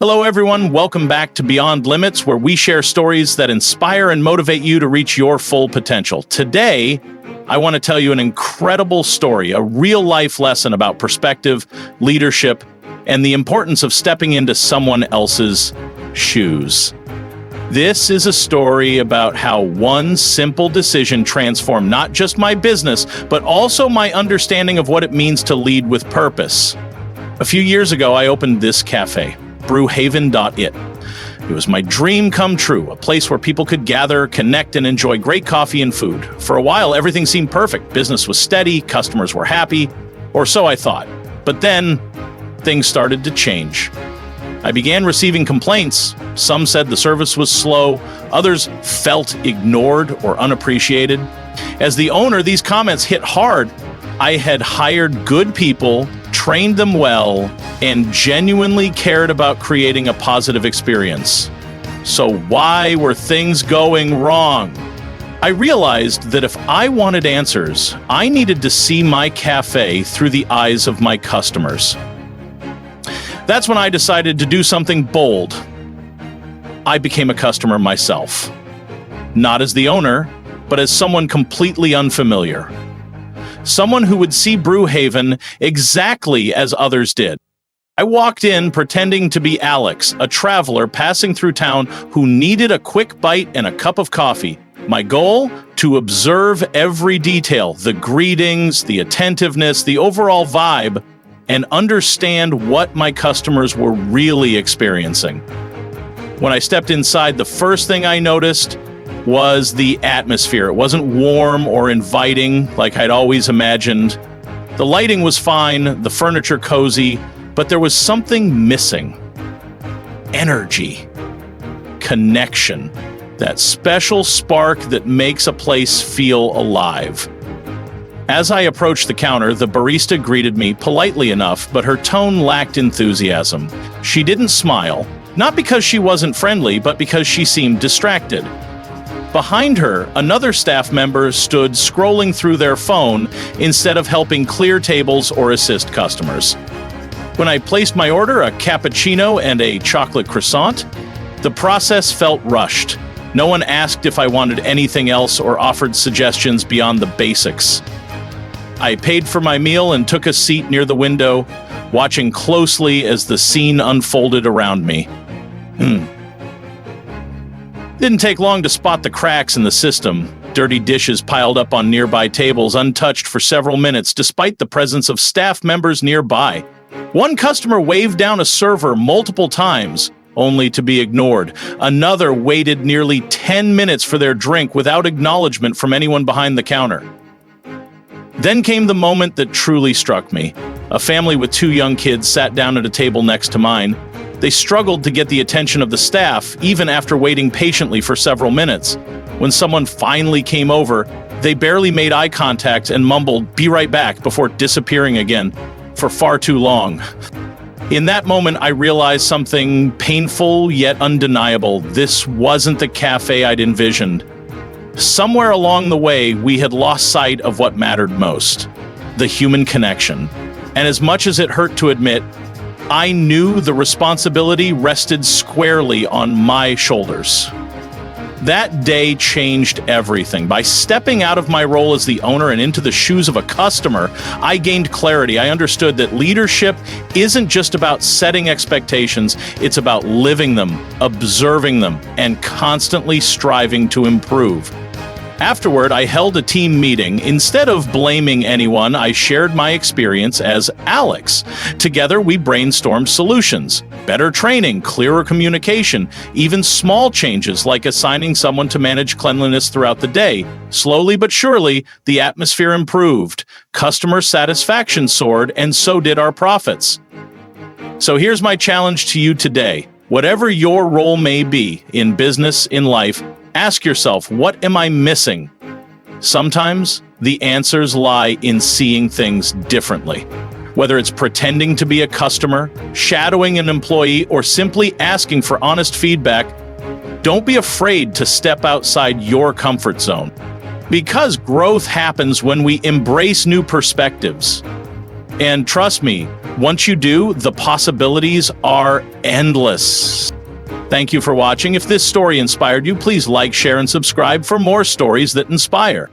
Hello, everyone. Welcome back to Beyond Limits, where we share stories that inspire and motivate you to reach your full potential. Today, I want to tell you an incredible story, a real-life lesson about perspective, leadership, and the importance of stepping into someone else's shoes. This is a story about how one simple decision transformed not just my business, but also my understanding of what it means to lead with purpose. A few years ago, I opened this cafe, Brewhaven.it. It was my dream come true, a place where people could gather, connect, and enjoy great coffee and food. For a while, everything seemed perfect. Business was steady, customers were happy, or so I thought. But then, things started to change. I began receiving complaints. Some said the service was slow, others felt ignored or unappreciated. As the owner, these comments hit hard. I had hired good people, trained them well, and genuinely cared about creating a positive experience. So why were things going wrong? I realized that if I wanted answers, I needed to see my cafe through the eyes of my customers. That's when I decided to do something bold. I became a customer myself. Not as the owner, but as someone completely unfamiliar. Someone who would see Brewhaven exactly as others did. I walked in pretending to be Alex, a traveler passing through town who needed a quick bite and a cup of coffee. My goal? To observe every detail, the greetings, the attentiveness, the overall vibe, and understand what my customers were really experiencing. When I stepped inside, the first thing I noticed was the atmosphere. It wasn't warm or inviting like I'd always imagined. The lighting was fine, the furniture cozy, but there was something missing. Energy. Connection. That special spark that makes a place feel alive. As I approached the counter, the barista greeted me politely enough, but her tone lacked enthusiasm. She didn't smile, not because she wasn't friendly, but because she seemed distracted. Behind her, another staff member stood scrolling through their phone instead of helping clear tables or assist customers. When I placed my order, a cappuccino and a chocolate croissant, the process felt rushed. No one asked if I wanted anything else or offered suggestions beyond the basics. I paid for my meal and took a seat near the window, watching closely as the scene unfolded around me. Didn't take long to spot the cracks in the system. Dirty dishes piled up on nearby tables, untouched for several minutes, despite the presence of staff members nearby. One customer waved down a server multiple times, only to be ignored. Another waited nearly 10 minutes for their drink without acknowledgement from anyone behind the counter. Then came the moment that truly struck me. A family with 2 young kids sat down at a table next to mine. They struggled to get the attention of the staff, even after waiting patiently for several minutes. When someone finally came over, they barely made eye contact and mumbled, "Be right back," before disappearing again, for far too long. In that moment, I realized something painful yet undeniable. This wasn't the cafe I'd envisioned. Somewhere along the way, we had lost sight of what mattered most: the human connection. And as much as it hurt to admit, I knew the responsibility rested squarely on my shoulders. That day changed everything. By stepping out of my role as the owner and into the shoes of a customer, I gained clarity. I understood that leadership isn't just about setting expectations, it's about living them, observing them, and constantly striving to improve. Afterward, I held a team meeting. Instead of blaming anyone, I shared my experience as Alex. Together, we brainstormed solutions: better training, clearer communication, even small changes like assigning someone to manage cleanliness throughout the day. Slowly but surely, the atmosphere improved, customer satisfaction soared, and so did our profits. So here's my challenge to you today. Whatever your role may be, in business, in life, ask yourself, what am I missing? Sometimes the answers lie in seeing things differently. Whether it's pretending to be a customer, shadowing an employee, or simply asking for honest feedback, don't be afraid to step outside your comfort zone. Because growth happens when we embrace new perspectives. And trust me, once you do, the possibilities are endless. Thank you for watching. If this story inspired you, please like, share, and subscribe for more stories that inspire.